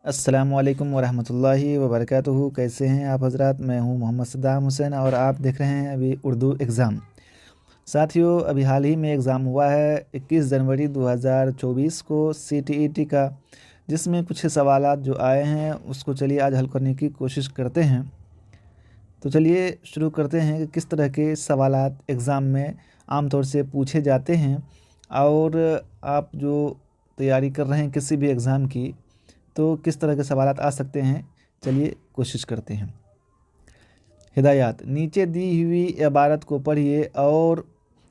अस्सलामुअलैकुम वरहमतुल्लाहि वबरकातुहू। कैसे हैं आप हज़रात? मैं हूं मोहम्मद सद्दाम हुसैन और आप देख रहे हैं अभी उर्दू एग्ज़ाम। साथियों, अभी हाल ही में एग्ज़ाम हुआ है 21 जनवरी 2024 को CTET का, जिसमें कुछ सवालात जो आए हैं उसको चलिए आज हल करने की कोशिश करते हैं। तो चलिए शुरू करते हैं कि किस तरह के सवालात एग्ज़ाम में आमतौर से पूछे जाते हैं और आप जो तैयारी कर रहे हैं किसी भी एग्ज़ाम की, तो किस तरह के सवालात आ सकते हैं। चलिए कोशिश करते हैं। हिदायत: नीचे दी हुई इबारत को पढ़िए और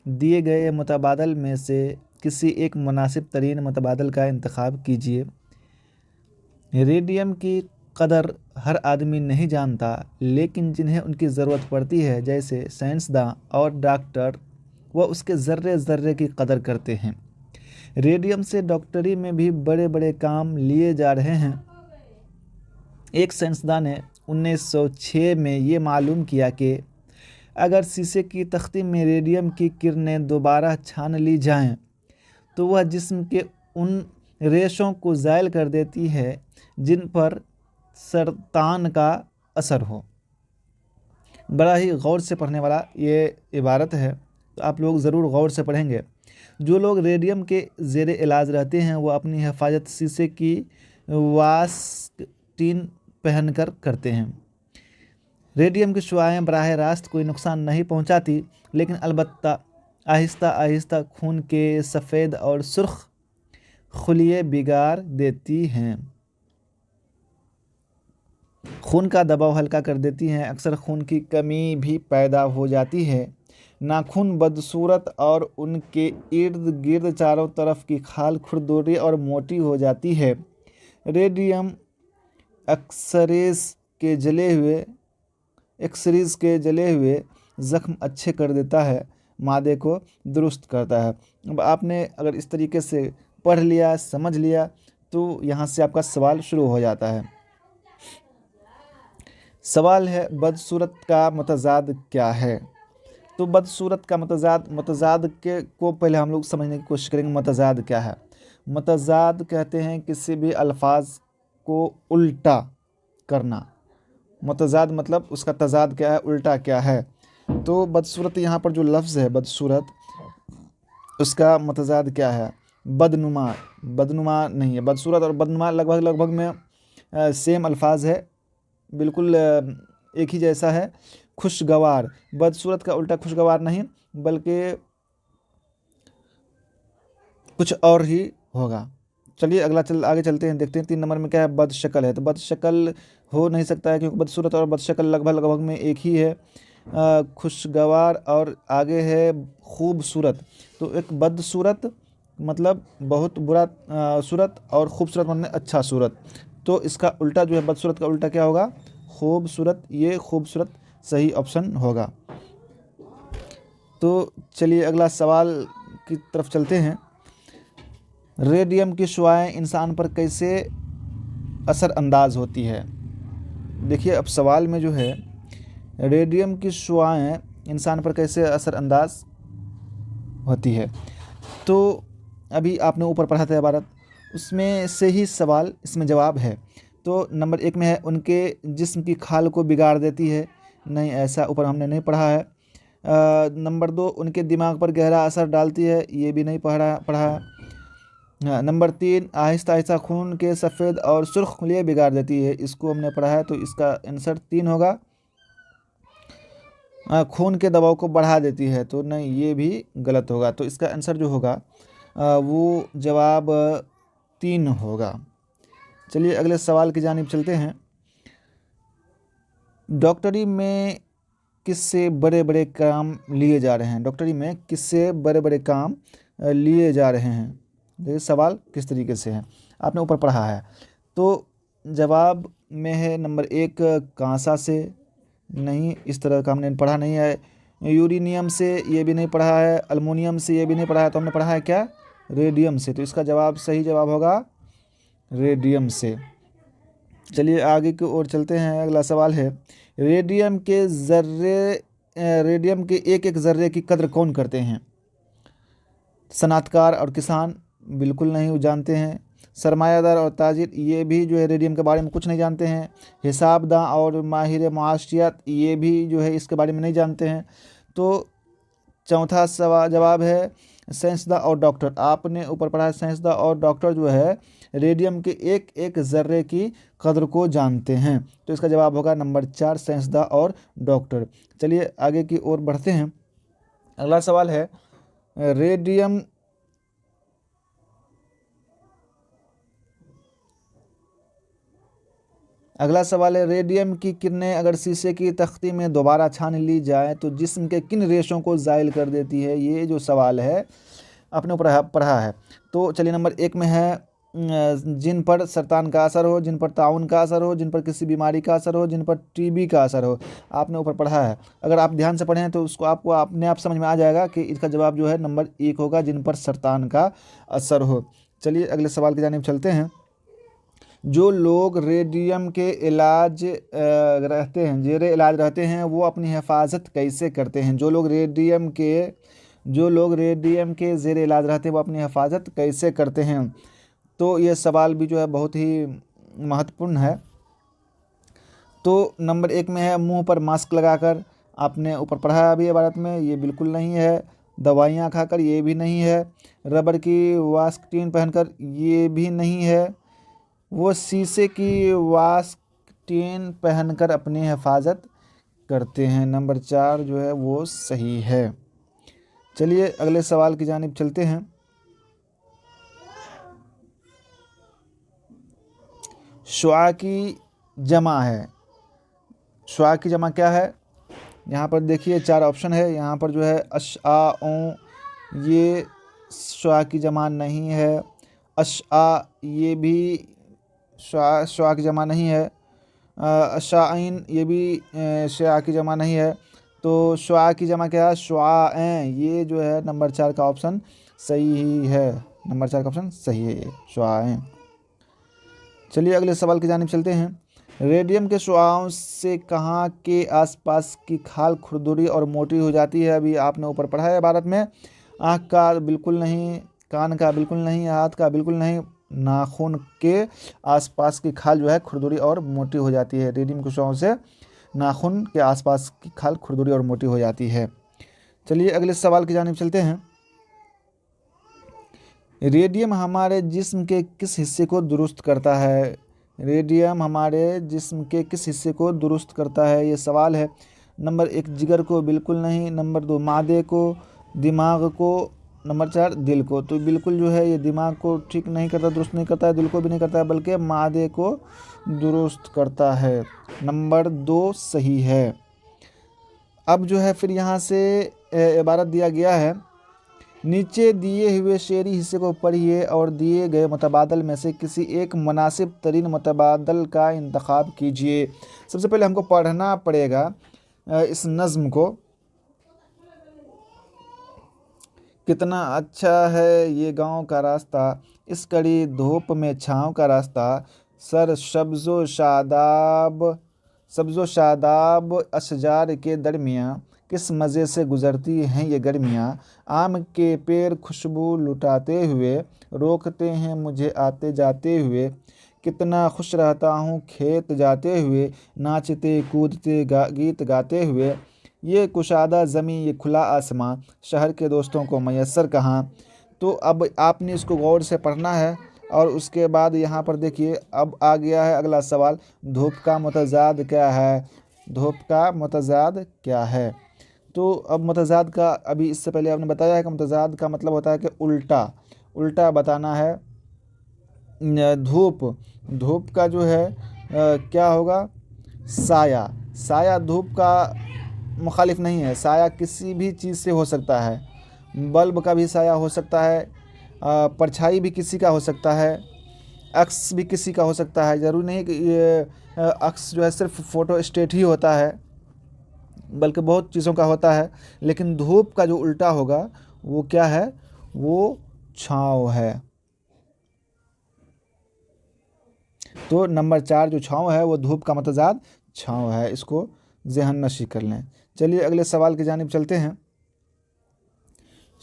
दिए गए मुतबादल में से किसी एक मुनासिब तरीन मुतबादल का इंतखाब कीजिए। रेडियम की कदर हर आदमी नहीं जानता, लेकिन जिन्हें उनकी ज़रूरत पड़ती है जैसे साइंसदान और डॉक्टर, वह उसके ज़र्रे ज़र्रे की कदर करते हैं। रेडियम से डॉक्टरी में भी बड़े बड़े काम लिए जा रहे हैं। एक साइंसदान ने 1906 में ये मालूम किया कि अगर शीशे की तख्ती में रेडियम की किरणें दोबारा छान ली जाएं, तो वह जिस्म के उन रेशों को ज़ायल कर देती है जिन पर सरतान का असर हो। बड़ा ही गौर से पढ़ने वाला ये इबारत है, तो आप लोग ज़रूर गौर से पढ़ेंगे। जो लोग रेडियम के ज़ेरे इलाज रहते हैं वो अपनी हिफाजत शीशे की वास्कटीन पहनकर करते हैं। रेडियम की शुआएं बराह रास्त कोई नुकसान नहीं पहुंचाती, लेकिन अलबत्ता आहिस्ता आहिस्ता खून के सफ़ेद और सुर्ख खुलिये बिगाड़ देती हैं। खून का दबाव हल्का कर देती हैं। अक्सर खून की कमी भी पैदा हो जाती है। नाखून बदसूरत और उनके इर्द गिर्द चारों तरफ की खाल खुरदुरी और मोटी हो जाती है। रेडियम एक्सरीज के जले हुए ज़ख्म अच्छे कर देता है, मादे को दुरुस्त करता है। अब आपने अगर इस तरीके से पढ़ लिया, समझ लिया, तो यहाँ से आपका सवाल शुरू हो जाता है। सवाल है, बदसूरत का मतज़ाद क्या है? तो बदसूरत का मतज़ाद के को पहले हम लोग समझने की कोशिश करेंगे। मतज़ाद क्या है? मतज़ाद कहते हैं किसी भी अल्फाज को उल्टा करना। मतज़ाद मतलब उसका तज़ाद क्या है, उल्टा क्या है। तो बदसूरत, यहाँ पर जो लफ्ज़ है बदसूरत, उसका मतज़ाद क्या है? बदनुमा नहीं है। बदसूरत और बदनुमा लगभग में सेम अल्फाज है, बिल्कुल एक ही जैसा है। खुशगवार, बदसूरत का उल्टा खुशगवार नहीं बल्कि कुछ और ही होगा। चलिए आगे चलते हैं, देखते हैं 3 नंबर में क्या है। बदशक्ल है, तो बदशक्ल हो नहीं सकता है क्योंकि बदसूरत और बदशक्ल लगभग में एक ही है। खुशगवार और आगे है खूबसूरत। तो एक बदसूरत मतलब बहुत बुरा सूरत और खूबसूरत मतलब अच्छा सूरत। तो इसका उल्टा जो है, बदसूरत का उल्टा क्या होगा? खूबसूरत। ये खूबसूरत सही ऑप्शन होगा। तो चलिए अगला सवाल की तरफ चलते हैं। रेडियम की शुआएं इंसान पर कैसे असर अंदाज होती है? देखिए, अब सवाल में जो है रेडियम की शुआएं इंसान पर कैसे असर अंदाज होती है, तो अभी आपने ऊपर पढ़ा था इबारत, उसमें से ही सवाल इसमें जवाब है। तो नंबर 1 में है उनके जिस्म की खाल को बिगाड़ देती है। नहीं, ऐसा ऊपर हमने नहीं पढ़ा है। नंबर 2, उनके दिमाग पर गहरा असर डालती है। ये भी नहीं पढ़ा है। नंबर 3, आहिस्ता आहिस्ता खून के सफ़ेद और सुर्ख खुलिये बिगाड़ देती है। इसको हमने पढ़ा है, तो इसका आंसर 3 होगा। खून के दबाव को बढ़ा देती है, तो नहीं, ये भी गलत होगा। तो इसका आंसर जो होगा वो जवाब 3 होगा। चलिए अगले सवाल की जानिब चलते हैं। डॉक्टरी में किससे बड़े बड़े काम लिए जा रहे हैं? डॉक्टरी में किससे बड़े बड़े काम लिए जा रहे हैं? देखिए सवाल किस तरीके से है, आपने ऊपर पढ़ा है। तो जवाब में है नंबर 1 कांसा से। नहीं, इस तरह का हमने पढ़ा नहीं है। यूरेनियम से, ये भी नहीं पढ़ा है। अल्मुनियम से, ये भी नहीं पढ़ा है। तो हमने पढ़ा है क्या? रेडियम से। तो इसका जवाब, सही जवाब होगा रेडियम से। चलिए आगे की ओर चलते हैं। अगला सवाल है, रेडियम के एक एक ज़र्रे की कद्र कौन करते हैं? सनअतकार और किसान बिल्कुल नहीं जानते हैं। सरमायादार और ताजिर ये भी जो है रेडियम के बारे में कुछ नहीं जानते हैं। हिसाबदां और माहिर मुआशियत ये भी जो है इसके बारे में नहीं जानते हैं। तो चौथा सवाल जवाब है साइंसदां और डॉक्टर। आपने ऊपर पढ़ा है साइंसदां और डॉक्टर जो है रेडियम के एक एक ज़र्रे की कद्र को जानते हैं। तो इसका जवाब होगा नंबर 4 साइंसदां और डॉक्टर। चलिए आगे की ओर बढ़ते हैं। अगला सवाल है रेडियम अगला सवाल है रेडियम की किरणें अगर शीशे की तख्ती में दोबारा छान ली जाए तो जिस्म के किन रेशों को ज़ाइल कर देती है। ये जो सवाल है अपने ऊपर पढ़ा है। तो चलिए नंबर 1 में है जिन पर सरतान का असर हो, जिन पर ताउन का असर हो, जिन पर किसी बीमारी का असर हो, जिन पर टीबी का असर हो। आपने ऊपर पढ़ा है, अगर आप ध्यान से पढ़ें तो उसको आपको अपने आप समझ में आ जाएगा कि इसका जवाब जो है नंबर 1 होगा, जिन पर सरतान का असर हो। चलिए अगले सवाल की जानिब चलते हैं। जो लोग रेडियम के इलाज रहते हैं, जेरे इलाज रहते हैं, वो अपनी हिफाजत कैसे करते हैं। जो लोग रेडियम के जेरे इलाज रहते हैं वो अपनी हिफाजत कैसे करते हैं। तो ये सवाल भी जो है बहुत ही महत्वपूर्ण है। तो नंबर 1 में है मुंह पर मास्क लगाकर। आपने ऊपर पढ़ा है अभी भारत में, ये बिल्कुल नहीं है। दवाइयाँ खाकर, ये भी नहीं है। रबर की वास्कटीन पहनकर, ये भी नहीं है। वो शीशे की वास्कटीन पहनकर अपनी हिफाजत करते हैं। नंबर 4 जो है वो सही है। चलिए अगले सवाल की जानिब चलते हैं। शुआ की जमा है। शुआ की जमा क्या है? यहाँ पर देखिए 4 ऑप्शन है। यहाँ पर जो है अशआओं, ये शुआ की जमा नहीं है। अशआ, ये भी शुआ की जमा नहीं है। अशाइन, ये भी शुआ की जमा नहीं है। तो शुआ की जमा क्या है? शुआएं। ये जो है नंबर 4 का ऑप्शन सही ही है। नंबर 4 का ऑप्शन सही है ये, शुआएं। चलिए अगले सवाल की जानिब चलते हैं। रेडियम के शुआओं से कहाँ के आसपास की खाल खुरदुरी और मोटी हो जाती है। अभी आपने ऊपर पढ़ा है भारत में। आँख का बिल्कुल नहीं, कान का बिल्कुल नहीं, हाथ का बिल्कुल नहीं, नाखून के आसपास की खाल जो है खुरदुरी और मोटी हो जाती है। रेडियम के शुआओं से नाखून के आसपास की खाल खुरदुरी और मोटी हो जाती है। चलिए अगले सवाल की जानिब चलते हैं। रेडियम हमारे जिस्म के किस हिस्से को दुरुस्त करता है। रेडियम हमारे जिस्म के किस हिस्से को दुरुस्त करता है, ये सवाल है। नंबर 1 जिगर को, बिल्कुल नहीं। नंबर 2 मादे को, दिमाग को। नंबर 4 दिल को। तो बिल्कुल जो है ये दिमाग को ठीक नहीं करता, दुरुस्त नहीं करता है, दिल को भी नहीं करता है, बल्कि मादे को दुरुस्त करता है। नंबर 2 सही है। अब जो है फिर यहाँ से इबारत दिया गया है, नीचे दिए हुए शेरी हिस्से को पढ़िए और दिए गए मुतबादल में से किसी एक मुनासिब तरीन मुतबादल का इंतखाब कीजिए। सबसे पहले हमको पढ़ना पड़ेगा इस नज़्म को। कितना अच्छा है ये गांव का रास्ता, इस कड़ी धूप में छाँव का रास्ता, सर सब्ज़ो शादाब अशजार के दरमियाँ, किस मज़े से गुज़रती हैं ये गर्मियाँ। आम के पेड़ खुशबू लुटाते हुए, रोकते हैं मुझे आते जाते हुए, कितना खुश रहता हूँ खेत जाते हुए, नाचते कूदते गीत गाते हुए। ये कुशादा ज़मीं, ये खुला आसमां, शहर के दोस्तों को मैसर कहाँ। तो अब आपने इसको गौर से पढ़ना है। और उसके बाद यहाँ पर देखिए अब आ गया है अगला सवाल, धूप का मुतज़ाद क्या है। धूप का मुतज़ाद क्या है? तो अब मुतज़ाद का, अभी इससे पहले आपने बताया है कि मुतज़ाद का मतलब होता है कि उल्टा बताना है। धूप का जो है क्या होगा? साया धूप का मुखालिफ नहीं है। साया किसी भी चीज़ से हो सकता है। बल्ब का भी साया हो सकता है, परछाई भी किसी का हो सकता है, अक्स भी किसी का हो सकता है। ज़रूरी नहीं कि ये अक्स जो है सिर्फ फ़ोटो स्टेट ही होता है, बल्कि बहुत चीज़ों का होता है। लेकिन धूप का जो उल्टा होगा वो क्या है? वो छाँव है। तो नंबर 4 जो छाँव है वो धूप का मुतज़ाद छाँव है। इसको ज़हन नशी कर लें। चलिए अगले सवाल की जानिब चलते हैं।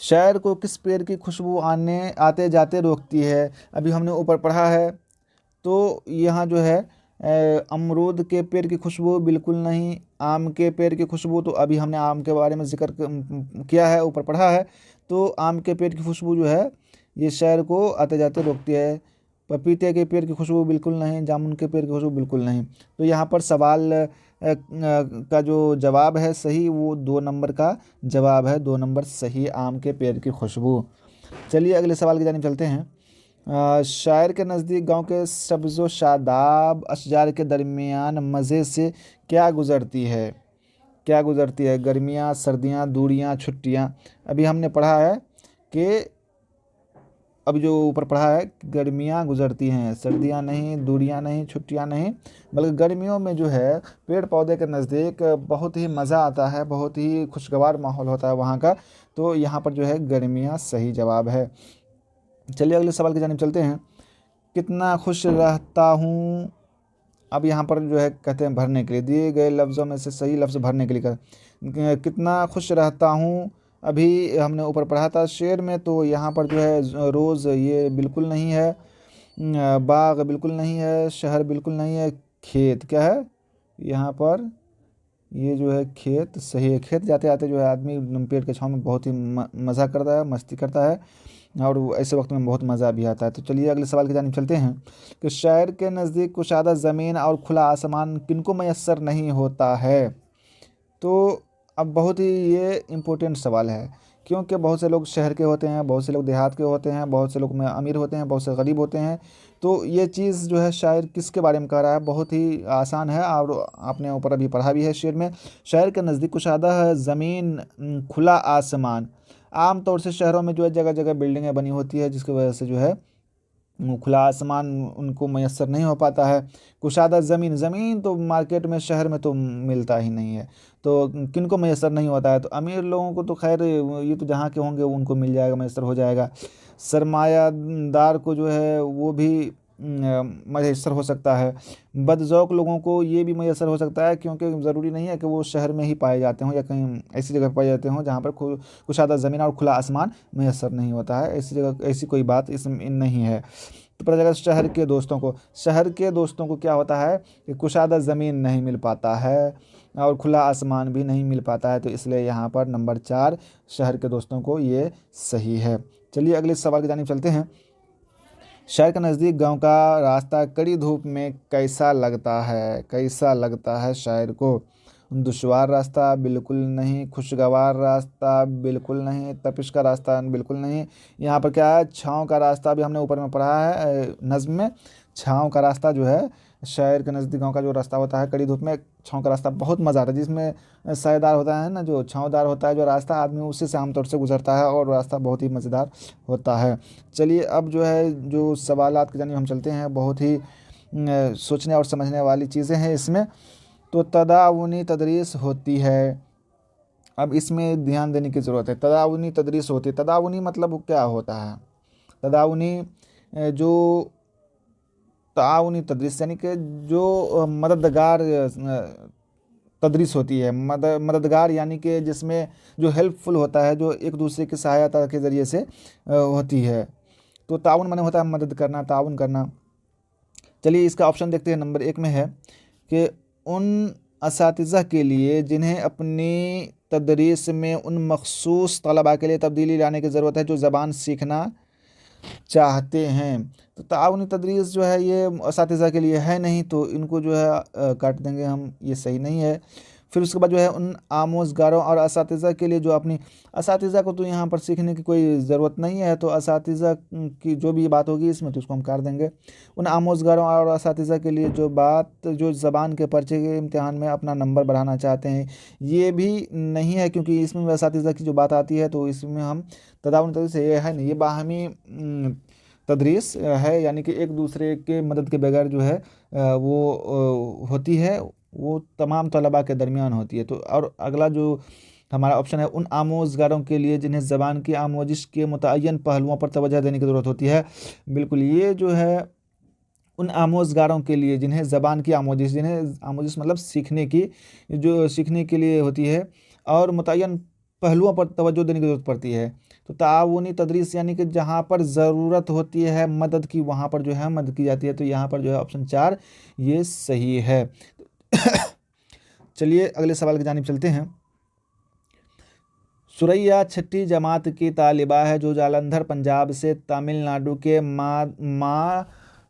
शायर को किस पेड़ की खुशबू आने आते जाते रोकती है? अभी हमने ऊपर पढ़ा है, तो यहाँ जो है अमरूद के पेड़ की खुशबू बिल्कुल नहीं, आम के पेड़ की खुशबू तो अभी हमने आम के बारे में जिक्र किया है, ऊपर पढ़ा है। तो आम के पेड़ की खुशबू जो है ये शायर को आते जाते रोकती है। पपीते के पेड़ की खुशबू बिल्कुल नहीं, जामुन के पेड़ की खुशबू बिल्कुल नहीं। तो यहाँ पर सवाल का जो जवाब है सही, वो 2 नंबर का जवाब है, 2 नंबर सही, आम के पेड़ की खुशबू। चलिए अगले सवाल की जानिब चलते हैं। शायर के नज़दीक गांव के सब्ज़ो शादाब अशजार के दरमियान मज़े से क्या गुज़रती है? क्या गुज़रती है? गर्मियाँ, सर्दियाँ, दूरियाँ, छुट्टियाँ। अभी हमने पढ़ा है कि अभी जो ऊपर पढ़ा है, गर्मियाँ गुज़रती हैं, सर्दियाँ नहीं, दूरियाँ नहीं, छुट्टियाँ नहीं, बल्कि गर्मियों में जो है पेड़ पौधे के नज़दीक बहुत ही मज़ा आता है, बहुत ही खुशगवार माहौल होता है वहाँ का। तो यहाँ पर जो है गर्मियाँ सही जवाब है। चलिए अगले सवाल की जानिब चलते हैं। कितना खुश रहता हूँ। अब यहाँ पर जो है कहते हैं भरने के लिए, दिए गए लफ्ज़ों में से सही लफ्ज़ भरने के लिए कितना खुश रहता हूँ। अभी हमने ऊपर पढ़ा था शेर में, तो यहाँ पर जो है रोज़ ये बिल्कुल नहीं है, बाग बिल्कुल नहीं है, शहर बिल्कुल नहीं है, खेत क्या है यहाँ पर, ये जो है खेत सही है। खेत जाते जाते जो है आदमी पेड़ के छाँव में बहुत ही मज़ा करता है, मस्ती करता है, और ऐसे वक्त में बहुत मज़ा भी आता है। तो चलिए अगले सवाल की जानिब चलते हैं कि शायर के नज़दीक कुशादा ज़मीन और खुला आसमान किनको मैसर नहीं होता है? तो अब बहुत ही ये इम्पोर्टेंट सवाल है, क्योंकि बहुत से लोग शहर के होते हैं, बहुत से लोग देहात के होते हैं, बहुत से लोग में अमीर होते हैं, बहुत से गरीब होते हैं। तो ये चीज़ जो है शायर किसके बारे में कह रहा है, बहुत ही आसान है, और आपने ऊपर अभी पढ़ा भी है शेर में। शायर के नज़दीक कुशादा है ज़मीन, खुला आसमान। आम तौर से शहरों में जो है जगह जगह बिल्डिंगें बनी होती है, जिसकी वजह से जो है खुला आसमान उनको मैसर नहीं हो पाता है। कुशादा ज़मीन, ज़मीन तो मार्केट में शहर में तो मिलता ही नहीं है, तो किनको मैसर नहीं होता है? तो अमीर लोगों को तो खैर ये तो जहाँ के होंगे उनको मिल जाएगा, मैसर हो जाएगा। सरमायादार को जो है वो भी मैसर हो सकता है। बदज़ौक़ लोगों को ये भी मैसर हो सकता है, क्योंकि ज़रूरी नहीं है कि वो शहर में ही पाए जाते हों या कहीं ऐसी जगह पाए जाते हों जहाँ पर कुशादा ज़मीन और खुला आसमान मैसर नहीं होता है। ऐसी जगह ऐसी कोई बात इसमें नहीं है। तो पता चला शहर के दोस्तों को क्या होता है कि कुशादा ज़मीन नहीं मिल पाता है और खुला आसमान भी नहीं मिल पाता है। तो इसलिए यहाँ पर नंबर 4 शहर के दोस्तों को ये सही है। चलिए अगले सवाल की जानिब चलते हैं। शहर के नज़दीक गांव का रास्ता कड़ी धूप में कैसा लगता है? कैसा लगता है शायर को? दुश्वार रास्ता बिल्कुल नहीं, खुशगवार रास्ता बिल्कुल नहीं, तपिश का रास्ता बिल्कुल नहीं। यहाँ पर क्या है, छाँव का रास्ता भी हमने ऊपर में पढ़ा है नज़्म में। छाँव का रास्ता जो है शहर के नज़दीक गांव का जो रास्ता होता है कड़ी धूप में, छाँव का रास्ता बहुत मज़ा आता है, जिसमें सायेदार होता है ना, जो छाँवदार होता है जो रास्ता, आदमी उसी से आमतौर से गुजरता है और रास्ता बहुत ही मज़ेदार होता है। चलिए अब जो है जो सवालात की जानिब हम चलते हैं, बहुत ही सोचने और समझने वाली चीज़ें हैं इसमें। तो तदावुनी तदरीस होती है, अब इसमें ध्यान देने की ज़रूरत है। तदावुनी तदरीस होती है, तदावुनी मतलब क्या होता है? तदावुनी जो ताउनी तदरीस यानी कि जो मददगार तदरीस होती है, मददगार यानी कि जिसमें जो हेल्पफुल होता है, जो एक दूसरे की सहायता के ज़रिए से होती है। तो ताउन माने होता है मदद करना, ताउन करना। चलिए इसका ऑप्शन देखते हैं, नंबर 1 में है कि उन असातिज़ा के लिए जिन्हें अपनी तदरीस में उन मखसूस तलबा के लिए तब्दीली लाने की ज़रूरत है जो ज़बान सीखना चाहते हैं। तो ताउनी तदरीस जो है ये असातिज़ा के लिए है नहीं, तो इनको जो है काट देंगे हम, ये सही नहीं है। फिर उसके बाद जो है उन आमोज़गारों और असातिज़ा के लिए जो अपनी, असातिज़ा को तो यहाँ पर सीखने की कोई ज़रूरत नहीं है, तो असातिज़ा की जो भी बात होगी इसमें तो उसको हम काट देंगे। उन आमोज़गारों और असातिज़ा के लिए जो ज़बान के पर्चे के इम्तिहान में अपना नंबर बढ़ाना चाहते हैं, ये भी नहीं है, क्योंकि इसमें असातिज़ा की जो बात आती है तो इसमें हम तदाउन तदरीस ये है नहीं, ये बाहमी तदरीस है, यानी कि एक दूसरे के मदद के बगैर जो है वो होती है, वो तमाम तलबा के दरमियान होती है। तो और अगला जो हमारा ऑप्शन है, उन आमोज़गारों के लिए जिन्हें ज़बान की आमोजिश के मुतअय्यन पहलुओं पर तवज्जो देने की ज़रूरत होती है। बिल्कुल, ये जो है उन आमोज़गारों के लिए जिन्हें ज़बान की आमोजिश, जिन्हें आमोजिश मतलब सीखने की, जो सीखने के लिए होती है और मुतअय्यन पहलुओं पर तवज्जो देने की ज़रूरत पड़ती है। तो ताउनी तदरीस यानी कि जहाँ पर ज़रूरत होती है मदद की वहाँ पर जो है मदद की जाती है। तो यहाँ पर जो है ऑप्शन 4 ये सही है। चलिए अगले सवाल की जानिब चलते हैं। सुरैया छठी जमात की तालिबा है जो जालंधर पंजाब से तमिलनाडु के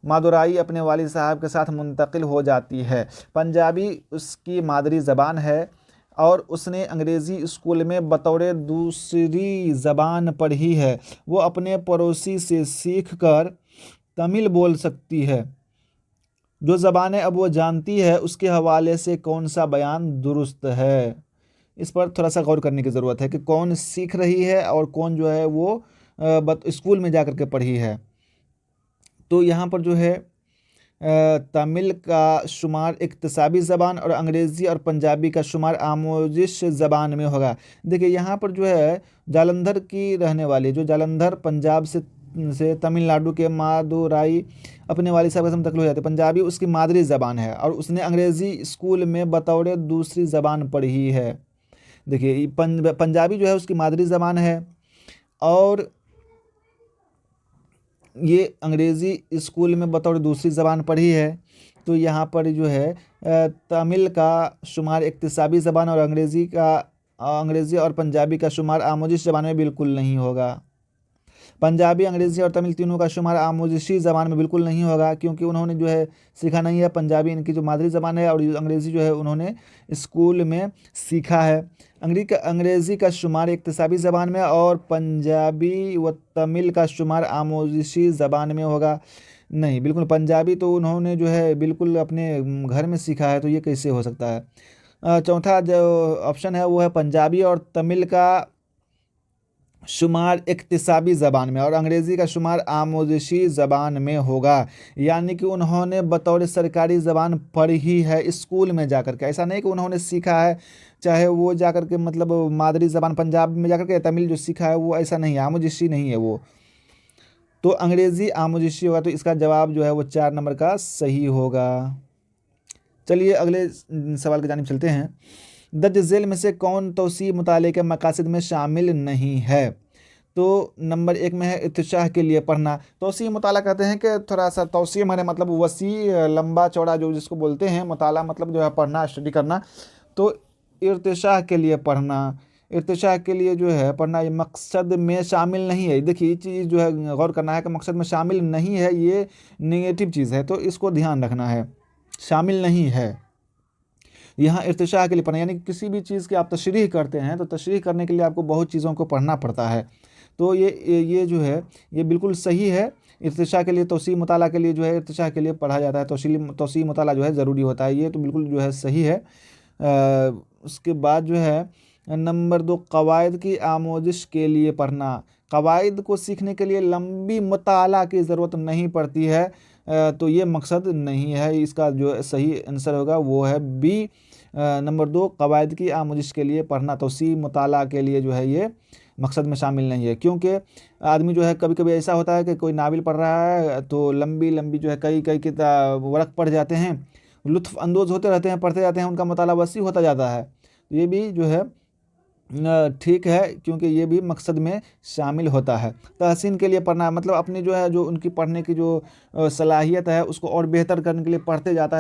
मादुराई अपने वालिद साहब के साथ मुंतकिल हो जाती है। पंजाबी उसकी मादरी ज़बान है और उसने अंग्रेज़ी स्कूल में बतौर दूसरी ज़बान पढ़ी है। वो अपने पड़ोसी से सीख कर तमिल बोल सकती है। जो ज़बानें अब वो जानती है उसके हवाले से कौन सा बयान दुरुस्त है? इस पर थोड़ा सा गौर करने की ज़रूरत है कि कौन सीख रही है और कौन जो है वो स्कूल में जा कर के पढ़ी है। तो यहाँ पर जो है तमिल का शुमार इक्तसाबी ज़बान और अंग्रेज़ी और पंजाबी का शुमार आमोजिश ज़बान में होगा। देखिए यहाँ पर जो है जालंधर की रहने वाली, जो जालंधर पंजाब से तमिलनाडु के मादुराई अपने वालिद साहब से मुंतकिल हो जाते। पंजाबी उसकी मादरी ज़बान है और उसने अंग्रेज़ी स्कूल में बतौर दूसरी ज़बान पढ़ी है। देखिए पंजाबी जो है उसकी मादरी ज़बान है और ये अंग्रेज़ी स्कूल में बतौर दूसरी ज़बान पढ़ी है। तो यहाँ पर जो है तमिल का शुमार इक्तिसाबी ज़बान और अंग्रेज़ी और पंजाबी का शुमार आमोजिश ज़बान में बिल्कुल नहीं होगा। पंजाबी, अंग्रेज़ी और तमिल तीनों का शुमार आमोजिशी ज़बान में बिल्कुल नहीं होगा क्योंकि उन्होंने जो है सीखा नहीं है। पंजाबी इनकी जो मादरी ज़बान है और अंग्रेज़ी जो है उन्होंने स्कूल में सीखा है। अंग्रेज़ी का शुमार इक्तिसाबी ज़बान में और पंजाबी व तमिल का शुमार आमोजिशी ज़बान में होगा। नहीं, बिल्कुल पंजाबी तो उन्होंने जो है बिल्कुल अपने घर में सीखा है, तो ये कैसे हो सकता है। चौथा जो ऑप्शन है वो है पंजाबी और तमिल का शुमार इक्तिसाबी ज़बान में और अंग्रेज़ी का शुमार आमोजिशी ज़बान में होगा। यानी कि उन्होंने बतौर सरकारी ज़बान पढ़ी है स्कूल में जाकर के, ऐसा नहीं कि उन्होंने सीखा है चाहे वो जाकर के मतलब मादरी ज़बान पंजाब में जाकर के तमिल जो सीखा है वो, ऐसा नहीं है, आमोजिशी नहीं है वो। तो अंग्रेज़ी आमोजिशी होगा, तो इसका जवाब जो है वो 4 नंबर का सही होगा। चलिए अगले सवाल की जानिब चलते हैं। दर्ज झेल में से कौन तौसी मुताले के मकासद में शामिल नहीं है? तो नंबर 1 में है इत्तिशाह के लिए पढ़ना। तौसी मुताला कहते हैं कि थोड़ा सा तौसी हमारे मतलब वसी, लंबा चौड़ा जो जिसको बोलते हैं, मुताला मतलब जो है पढ़ना, स्टडी करना। तो इर्तिशाह के लिए पढ़ना, इर्तिशाह के लिए जो है पढ़ना ये मकसद में शामिल नहीं है। देखिए ये चीज़ जो है गौर करना है कि मकसद में शामिल नहीं है, ये नेगेटिव चीज़ है, तो इसको ध्यान रखना है, शामिल नहीं है। यहाँ इर्तिशाह के लिए पढ़ना यानी किसी भी चीज़ की आप तशरीह करते हैं तो तशरीह करने के लिए आपको बहुत चीज़ों को पढ़ना पड़ता है। तो ये जो है ये बिल्कुल सही है। इर्तिशाह के लिए, तौसी मुताला के लिए जो है इर्तिशाह के लिए पढ़ा जाता है, तौसी मुताला जो है ज़रूरी होता है, ये तो बिल्कुल जो है सही है। उसके बाद जो है नंबर 2 कवायद की आमोजिश के लिए पढ़ना। कवायद को सीखने के लिए लंबी मुताला की ज़रूरत नहीं पड़ती है, तो ये मकसद नहीं है। इसका जो सही आंसर होगा वो है बी, नंबर 2 कवायद की आमोजिश के लिए पढ़ना तौसी मुताला के लिए जो है ये मकसद में शामिल नहीं है। क्योंकि आदमी जो है कभी कभी ऐसा होता है कि कोई नावल पढ़ रहा है तो लंबी लंबी जो है कई किताब वर्क पढ़ जाते हैं, लुत्फ़ अंदोज़ होते रहते हैं, पढ़ते जाते हैं, उनका मुताला वसी होता जाता है। ये भी जो है ठीक है क्योंकि ये भी मकसद में शामिल होता है। तहसीन के लिए पढ़ना मतलब अपनी जो है जो उनकी पढ़ने की जो सलाहियत है उसको और बेहतर करने के लिए पढ़ते जाता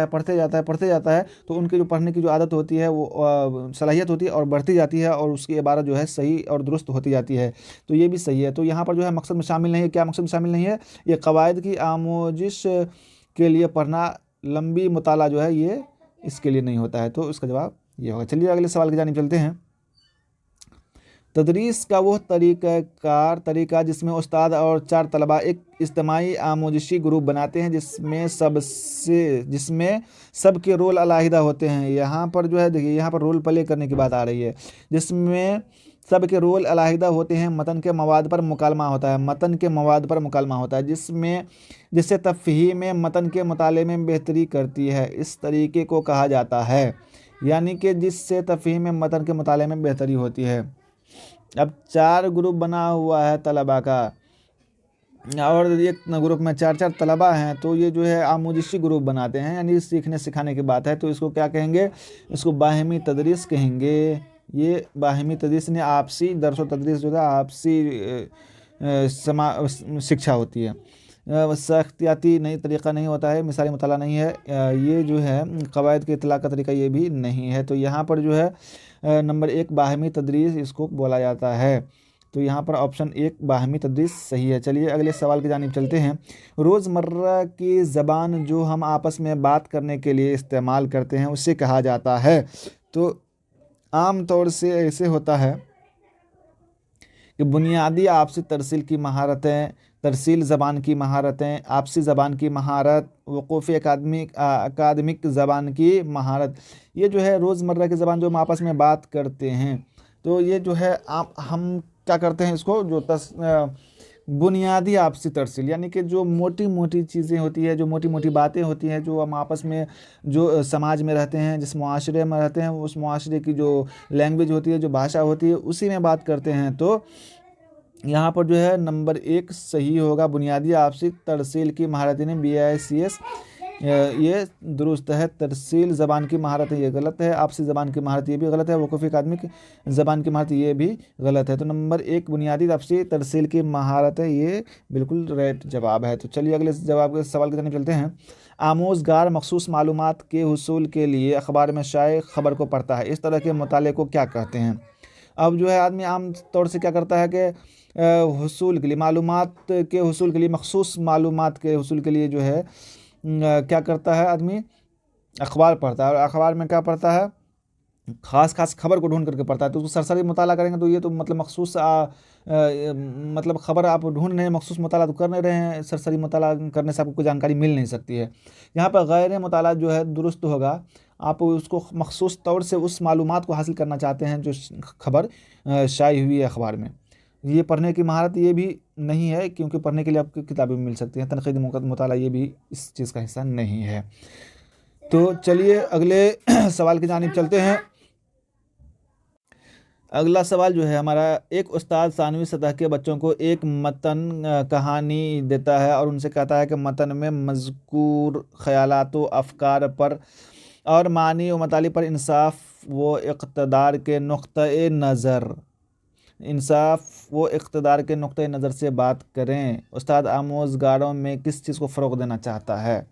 है, तो उनकी जो पढ़ने की जो आदत होती है वो सलाहियत होती है और बढ़ती जाती है और उसकी इबारत जो है सही और दुरुस्त होती जाती है। तो ये भी सही है। तो यहाँ पर जो है मकसद में शामिल नहीं है। क्या मकसद में शामिल नहीं है? ये कवायद की आमोजिश के लिए पढ़ना, लंबी मुताला जो है ये इसके लिए नहीं होता है, तो इसका जवाब ये होगा। चलिए अगले सवाल की जानिब चलते हैं। तदरीस का वो तरीका जिसमें उस्ताद और 4 तलबा एक इज्तिमाई आमोजिशी ग्रुप बनाते हैं जिसमें सबके रोल अलहदा होते हैं। यहाँ पर जो है देखिए यहाँ पर रोल प्ले करने की बात आ रही है, जिसमें सबके रोल अलहदा होते हैं। मतन के मवाद पर मुकालमा होता है, जिससे तफ़हीम मतन के मुताले में बेहतरी करती है। इस तरीके को कहा जाता है, यानी कि जिससे तफ़हीम मतन के मुताले में बेहतरी होती है। अब 4 ग्रुप बना हुआ है तलबा का और एक ग्रुप में 4 तलबा हैं, तो ये जो है आमोजिशी ग्रुप बनाते हैं, यानी सीखने सिखाने की बात है। तो इसको क्या कहेंगे? इसको बाहिमी तदरीस कहेंगे। ये बाहिमी तदरीस ने आपसी दरस व तदरीस जो है आपसी शिक्षा होती है। सख्तियाती नई तरीक़ा नहीं होता है, मिसाली मुताला नहीं है। ये जो है क़वायद के इतलाक़ का तरीका ये भी नहीं है। तो यहाँ पर जो है नंबर 1 बाहिमी तदरीस इसको बोला जाता है। तो यहाँ पर ऑप्शन 1 बाहिमी तदरीस सही है। चलिए अगले सवाल की जानिब चलते हैं। रोज़मर्रा की ज़बान जो हम आपस में बात करने के लिए इस्तेमाल करते हैं उसे कहा जाता है। तो आम तौर से ऐसे होता है कि बुनियादी आपसी तरसील की महारतें, तरसील ज़बान की महारतें, आपसी ज़बान की महारत, वक़ूफ़ी अकादमिक ज़बान की महारत, ये जो है रोज़मर्रा की ज़बान जो हम आपस में बात करते हैं, तो ये जो है हम क्या करते हैं इसको जो बुनियादी आपसी तरसील यानी कि जो मोटी मोटी चीज़ें होती है, जो मोटी मोटी बातें होती हैं, जो हम आपस में जो समाज में रहते हैं, जिस मुआशरे में रहते हैं, उस मुआशरे की जो लैंग्वेज होती है, जो भाषा होती है, उसी में बात करते हैं। तो यहाँ पर जो है नंबर 1 सही होगा। बुनियादी आपसी तरसील की महारतें ने BICS ये दुरुस्त है। तरसील ज़बान की महारत है, ये गलत है। आपसी ज़बान की महारत ये भी गलत है। वक़ूफ़ी अकादमिक ज़बान की महारत ये भी गलत है। तो नंबर 1 बुनियादी आपसी तरसील की महारत है, ये बिल्कुल राइट जवाब है। तो चलिए अगले जवाब के सवाल की तरफ चलते हैं। आमोज़गार मखसूस मालूमात के हुसूल के लिए अखबार में शाये खबर को पढ़ता है, इस तरह के मुताले को क्या कहते हैं? अब जो है आदमी आम तौर से क्या करता है कि हुसूल के लिए, मालूमात के हुसूल के लिए, मखसूस मालूमात के हुसूल के लिए जो है क्या करता है आदमी, अखबार पढ़ता है। और अखबार में क्या पढ़ता है, ख़ास खबर को ढूंढ करके पढ़ता है। तो उसको सरसरी मुताला करेंगे तो ये तो मतलब मखसूस मतलब खबर आप ढूंढ रहे हैं, मखसूस मुताला तो कर नहीं रहे हैं। सरसरी मुताला करने से आपको कोई जानकारी मिल नहीं सकती है। यहाँ पर गैर मुताला जो है दुरुस्त होगा। आप उसको मखसूस तौर से उस मालूमात को हासिल करना चाहते हैं जो खबर शाये हुई है अखबार में। ये पढ़ने की महारत ये भी नहीं है, क्योंकि पढ़ने के लिए आपको किताबें मिल सकती हैं। तनक़ीदी मुताला ये भी इस चीज़ का हिस्सा नहीं है। तो चलिए अगले सवाल की जानिब चलते हैं। अगला सवाल जो है हमारा, एक उस्ताद सानवी सतह के बच्चों को एक मतन कहानी देता है और उनसे कहता है कि मतन में मज़कूर ख़यालात व अफ़कार पर और मानी व मताली पर इंसाफ़ व इक़्तिदार के नुक़्ते नज़र से बात करें। उस्ताद आमोज़गारों में किस चीज़ को फ़रोग़ देना चाहता है?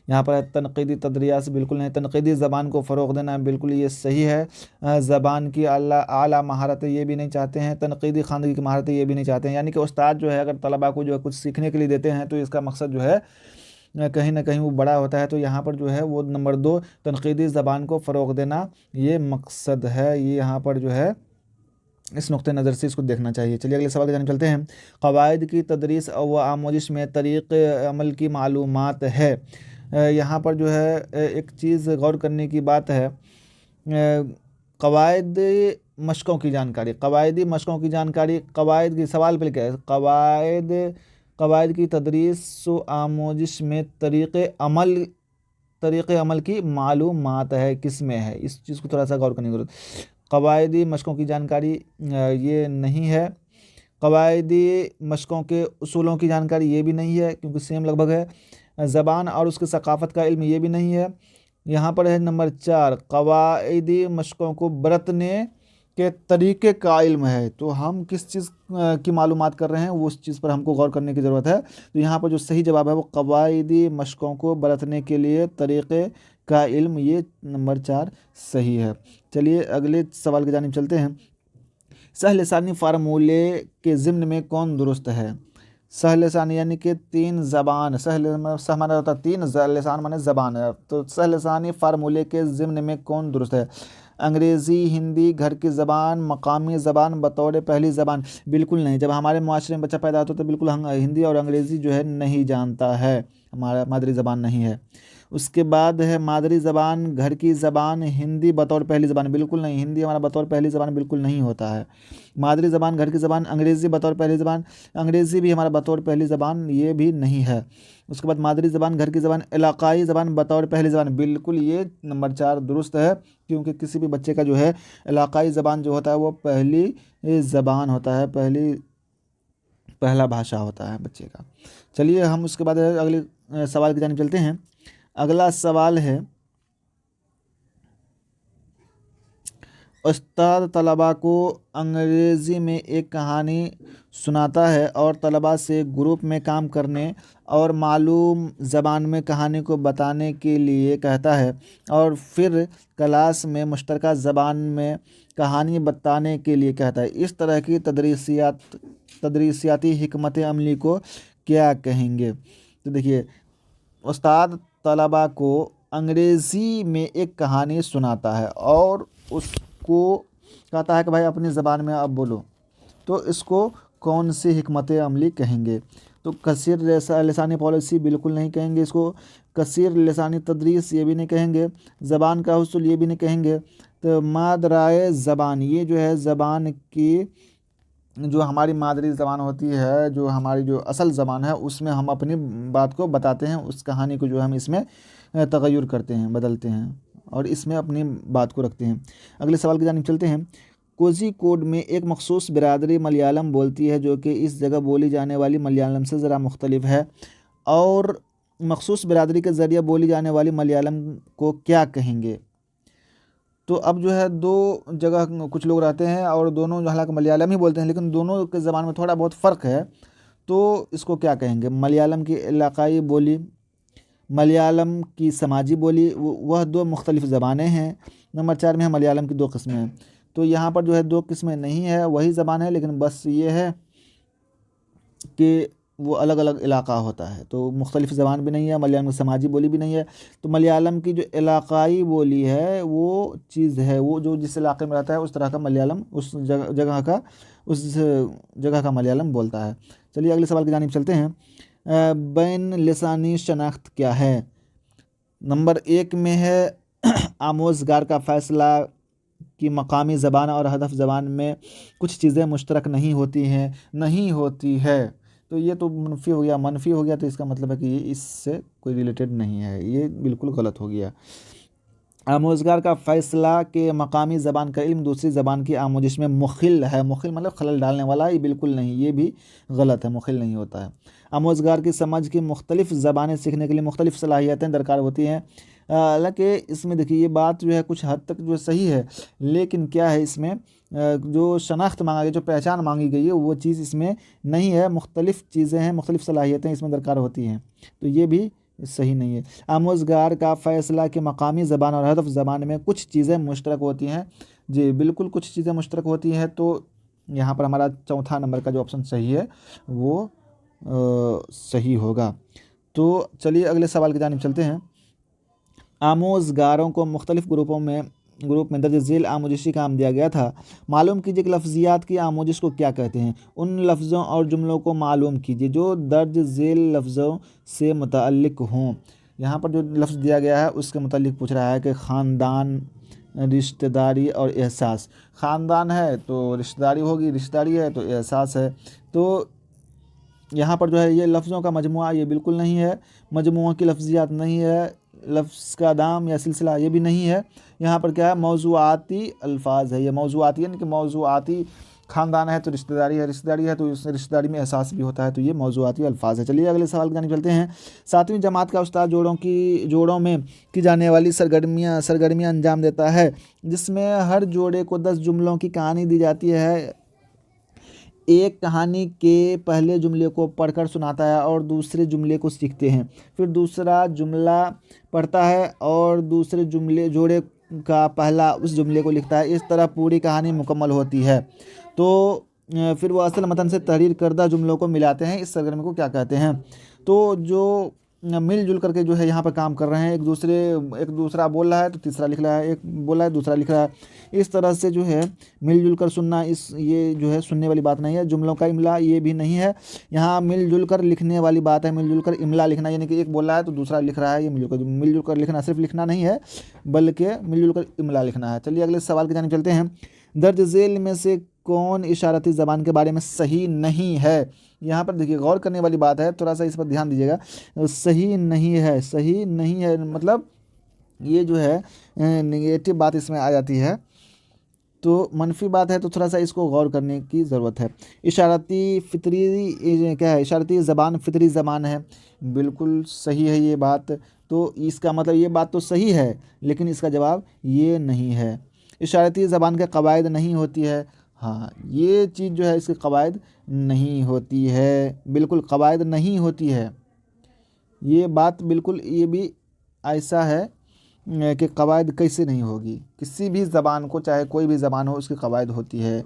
यहाँ पर तनक़ीदी तदरियास बिल्कुल नहीं, तनक़ीदी ज़बान को फ़रोग़ देना बिल्कुल ये सही है। ज़बान की आला महारतें ये भी नहीं चाहते हैं, तनक़ीदी ख़वानगी की महारतें ये भी नहीं चाहते हैं। यानी कि उस्ताद जो है अगर तलबा को जो है कुछ सीखने के लिए देते हैं तो इसका मकसद जो है कहीं ना कहीं वो बड़ा होता है। तो यहाँ पर जो है वो नंबर 2 तनक़ीदी ज़बान को फ़रोग़ देना ये मकसद है। ये यहाँ पर जो है इस नुक़्ते नज़र से इसको देखना चाहिए। चलिए अगले सवाल की जानिब चलते हैं। क़वाइद की तदरीस व आमोज़िश में तरीक़े अमल की मालूमात है। यहाँ पर जो है एक चीज़ गौर करने की बात है, क़वाइद मशक़ों की जानकारी, क़वाइदी मशक़ों की जानकारी, क़वाइद की सवाल पे क्या है, क़वाइद की तदरीस व आमोज़िश में तरीक़े अमल की मालूमात है, किस में है? इस चीज़ को थोड़ा सा गौर करने की ज़रूरत। क़वाइदी मशक़ों की जानकारी ये नहीं है। क़वाइदी मशक़ों के उसूलों की जानकारी ये भी नहीं है, क्योंकि सेम लगभग है। ज़बान और उसकी सकाफ़त का इल्म ये भी नहीं है। यहाँ पर है नंबर 4 क़वाइदी मशक़ों को बरतने के तरीक़े का इल्म है। तो हम किस चीज़ की मालूमात कर रहे हैं वो उस चीज़ पर हमको गौर करने की ज़रूरत है। तो यहाँ पर जो सही जवाब है वो क़वाइदी मशक़ों को बरतने के लिए तरीक़े का इल्म, ये नंबर 4 सही है। चलिए अगले सवाल की जानिब चलते हैं। सहलसानी फ़ार्मूले के ज़िम्न में कौन दुरुस्त है? सहलसानी यानी कि 3 ज़बान, सह माना होता है 3, लसान माने ज़बान है। तो सहलसानी फ़ार्मूले के ज़िम्न में कौन दुरुस्त है? अंग्रेज़ी, हिंदी, घर की ज़बान, मकामी ज़बान बतौर पहली ज़बान? बिल्कुल नहीं। जब हमारे मुआशरे में बच्चा पैदा होता है तो बिल्कुल हम हिंदी और अंग्रेज़ी जो है नहीं जानता है, हमारा मादरी ज़बान नहीं है। उसके बाद है मादरी ज़बान, घर की ज़बान, हिंदी बतौर पहली ज़बान? बिल्कुल नहीं, हिंदी हमारा बतौर पहली ज़बान बिल्कुल नहीं होता है। मादरी ज़बान, घर की ज़बान, अंग्रेज़ी बतौर पहली ज़बान, अंग्रेज़ी भी हमारा बतौर पहली ज़बान ये भी नहीं है। उसके बाद मादरी ज़बान, घर की ज़बान, इलाक़ाई ज़बान बतौर पहली ज़बान? बिल्कुल ये नंबर 4 दुरुस्त है, क्योंकि किसी भी बच्चे का जो है इलाक़ाई ज़बान जो होता है वो पहली ज़बान होता है, पहला भाषा होता है बच्चे का। चलिए हम उसके बाद अगले सवाल की जानिब चलते हैं। अगला सवाल है, उस्ताद तलबा को अंग्रेज़ी में एक कहानी सुनाता है और तलबा से ग्रुप में काम करने और मालूम ज़बान में कहानी को बताने के लिए कहता है और फिर क्लास में मुश्तरका ज़बान में कहानी बताने के लिए कहता है। इस तरह की तदरीसियाती हिकमत अमली को क्या कहेंगे? तो देखिए, उस्ताद तलबा को अंग्रेज़ी में एक कहानी सुनाता है और उसको कहता है कि भाई अपनी ज़बान में अब बोलो, तो इसको कौन सी हिकमत अमली कहेंगे? तो कसीर लिसानी पॉलिसी बिल्कुल नहीं कहेंगे इसको, कसीर लिसानी तदरीस ये भी नहीं कहेंगे, ज़बान का हुसूल ये भी नहीं कहेंगे। तो मादराए ज़बान, ये जो है ज़बान की जो हमारी मादरी ज़बान होती है, जो हमारी जो असल ज़बान है, उसमें हम अपनी बात को बताते हैं, उस कहानी को जो हम इसमें तग़य्युर करते हैं, बदलते हैं और इसमें अपनी बात को रखते हैं। अगले सवाल की जानिब चलते हैं। कोझिकोड में एक मखसूस बिरादरी मलयालम बोलती है जो कि इस जगह बोली जाने वाली मलयालम से ज़रा मुख्तलिफ है, और मखसूस बिरादरी के ज़रिए बोली जाने वाली मलयालम को क्या कहेंगे? तो अब जो है दो जगह कुछ लोग रहते हैं और दोनों हालांकि मलयालम ही बोलते हैं, लेकिन दोनों के ज़बान में थोड़ा बहुत फ़र्क है, तो इसको क्या कहेंगे? मलयालम की इलाकाई बोली, मलयालम की समाजी बोली, वह दो मुख्तलिफ़ ज़बानें हैं। नंबर 4 में है मलयालम की 2 किस्में हैं। तो यहाँ पर जो है 2 किस्में नहीं है, वही ज़बान है, लेकिन बस ये है कि वो अलग अलग इलाका होता है। तो मुख्तलिफ़ ज़बान भी नहीं है, मलयालम की समाजी बोली भी नहीं है। तो मलयालम की जो इलाकाई बोली है वो चीज़ है, वो जो जिस इलाके में रहता है उस तरह का मलयालम, उस जगह का मलयालम बोलता है। चलिए अगले सवाल की जानिब चलते हैं। बैन लिसानी शनाख्त क्या है? नंबर 1 में है आमोज़गार का फ़ैसला कि मकामी ज़बान और हदफ ज़बान में कुछ चीज़ें मुश्तरक नहीं होती है। तो ये तो मनफ़ी हो गया, मनफ़ी हो गया, तो इसका मतलब है कि ये इससे कोई रिलेटेड नहीं है, ये बिल्कुल गलत हो गया। आमोज़गार का फ़ैसला कि मकामी ज़बान का इल्म दूसरी ज़बान की आमोज़िश में मुख़िल है, मुख़िल मतलब खलल डालने वाला, ये बिल्कुल नहीं, ये भी गलत है, मुख़िल नहीं होता है। आमोज़गार की समझ की मुख्तलिफ़ ज़बानें सीखने के लिए मुख्तलिफ़ सलाहियतें दरकार होती हैं। हालाँकि इसमें देखिए ये बात जो है कुछ हद तक जो सही है, लेकिन क्या है इसमें जो शनाख्त मांगा गया, जो पहचान मांगी गई है, वो चीज़ इसमें नहीं है। मुख्तलिफ़ चीज़ें हैं, मुख्तलिफ़ सलाहियतें इसमें दरकार होती हैं, तो ये भी सही नहीं है। आमोज़गार का फ़ैसला कि मकामी ज़बान और हदफ ज़बान में कुछ चीज़ें मुश्तरक होती हैं, जी बिल्कुल कुछ चीज़ें मुश्तरक होती हैं। तो यहाँ पर हमारा चौथा नंबर का जो ऑप्शन सही है वो सही होगा। तो चलिए अगले सवाल की जानिब चलते हैं। आमोज़गारों को मुख्तलिफ़ ग्रुप में दर्ज झेल आमोजिशी काम दिया गया था। मालूम कीजिए कि लफ्ज़ियात की आमोजिश को क्या कहते हैं? उन लफ्ज़ों और जुमलों को मालूम कीजिए जो दर्ज झेल लफ्ज़ों से मुतअल्लिक़ हों। यहाँ पर जो लफ्ज़ दिया गया है उसके मुतअल्लिक़ पूछ रहा है कि ख़ानदान, रिश्तेदारी और एहसास। ख़ानदान है तो रिश्तेदारी होगी, रिश्तेदारी है तो एहसास है। तो यहाँ पर जो है ये लफ्ज़ों का मजमुआ, ये बिल्कुल नहीं है। मजमुआ की लफ्ज़ियात नहीं है। लफ्ज़ का दाम या सिलसिला ये भी नहीं है। यहाँ पर क्या है? मौज़ूआती अल्फाज है। ये मौज़ूआती यानी कि मौज़ूआती, ख़ानदान है तो रिश्तेदारी है, रिश्तेदारी है तो इस रिश्तेदारी में एहसास भी होता है, तो ये मौज़ूआती अल्फाज है। चलिए अगले सवाल की जानिब चलते हैं। 7वीं जमात का उस्ताद जोड़ों में की जाने वाली सरगर्मियाँ अंजाम देता है, जिसमें हर जोड़े को 10 जुमलों की कहानी दी जाती है। एक कहानी के पहले जुमले को पढ़कर सुनाता है और दूसरे जुमले को सीखते हैं, फिर दूसरा जुमला पढ़ता है और दूसरे जोड़े का पहला उस जुमले को लिखता है। इस तरह पूरी कहानी मुकम्मल होती है। तो फिर वो असल मतन से तहरीर करदा जुमलों को मिलाते हैं। इस सरगर्मी को क्या कहते हैं? तो जो मिलजुल करके जो है यहाँ पर काम कर रहे हैं, एक दूसरा बोल रहा है तो तीसरा लिख रहा है, एक बोल रहा है दूसरा लिख रहा है। इस तरह से जो है मिलजुल कर सुनना, ये जो है सुनने वाली बात नहीं है। जुमलों का इमला ये भी नहीं है। यहाँ मिलजुल कर लिखने वाली बात है, मिलजुल कर इमला लिखना, यानी कि एक बोल रहा है तो दूसरा लिख रहा है। ये मिलजुल कर लिखना सिर्फ लिखना नहीं है, बल्कि मिलजुल कर इमला लिखना है। चलिए अगले सवाल की जानिब चलते हैं। दर्ज झेल में से कौन इशारती ज़बान के बारे में सही नहीं है? यहाँ पर देखिए गौर करने वाली बात है, थोड़ा सा इस पर ध्यान दीजिएगा। सही नहीं है मतलब ये जो है नेगेटिव बात इसमें आ जाती है, तो मनफी बात है, तो थोड़ा सा इसको गौर करने की ज़रूरत है। इशारती फ़ितरी क्या है? इशारती ज़बान फ़ितरी ज़बान है, बिल्कुल सही है ये बात। तो इसका मतलब ये बात तो सही है, लेकिन इसका जवाब ये नहीं है। इशारती ज़बान के कवायद नहीं होती है। हाँ, ये चीज़ जो है इसके कवायद नहीं होती है, बिल्कुल कवायद नहीं होती है। ये बात बिल्कुल ये भी ऐसा है कि कवायद कैसे नहीं होगी, किसी भी ज़बान को चाहे कोई भी ज़बान हो उसकी कवायद होती है।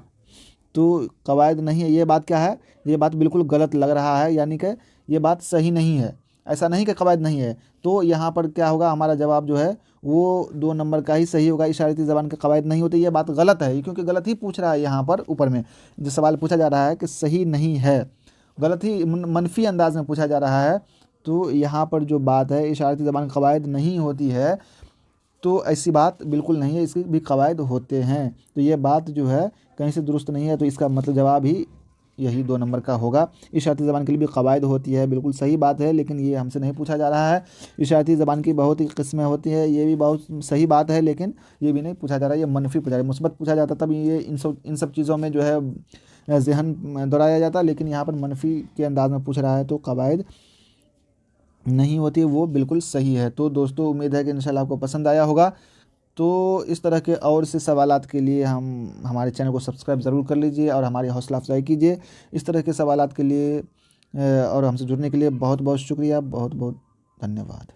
तो कवायद नहीं है, ये बात क्या है, ये बात बिल्कुल गलत लग रहा है, यानी कि ये बात सही नहीं है। ऐसा नहीं कि कवायद नहीं है, तो यहाँ पर क्या होगा, हमारा जवाब जो है वो 2 नंबर का ही सही होगा। इशारती ज़बान के कवायद नहीं होते, ये बात गलत है, क्योंकि गलत ही पूछ रहा है यहाँ पर ऊपर में जो सवाल पूछा जा रहा है कि सही नहीं है, गलत ही मनफी अंदाज में पूछा जा रहा है। तो यहाँ पर जो बात है इशारती ज़बान के कवायद नहीं होती है, तो ऐसी बात बिल्कुल नहीं है, इसके भी कवायद होते हैं। तो ये बात जो है कहीं से दुरुस्त नहीं है, तो इसका मतलब जवाब ही यही 2 नंबर का होगा। इशारती ज़बान के लिए भी कवायद होती है, बिल्कुल सही बात है, लेकिन ये हमसे नहीं पूछा जा रहा है। इशारती ज़बान की बहुत ही किस्में होती है, ये भी बहुत सही बात है, लेकिन ये भी नहीं पूछा जा रहा है, ये मनफी पूछा जा रहा है। मुस्बत पूछा जाता तब ये इन सब चीज़ों में जो है ज़हन दौड़ाया जाता, लेकिन यहाँ पर मनफी के अंदाज में पूछ रहा है, तो कवायद नहीं होती, वो बिल्कुल सही है। तो दोस्तों उम्मीद है कि इंशाल्लाह आपको पसंद आया होगा। तो इस तरह के और से सवालात के लिए हम हमारे चैनल को सब्सक्राइब ज़रूर कर लीजिए और हमारी हौसला अफजाई कीजिए। इस तरह के सवालात के लिए और हमसे जुड़ने के लिए बहुत बहुत शुक्रिया, बहुत बहुत धन्यवाद।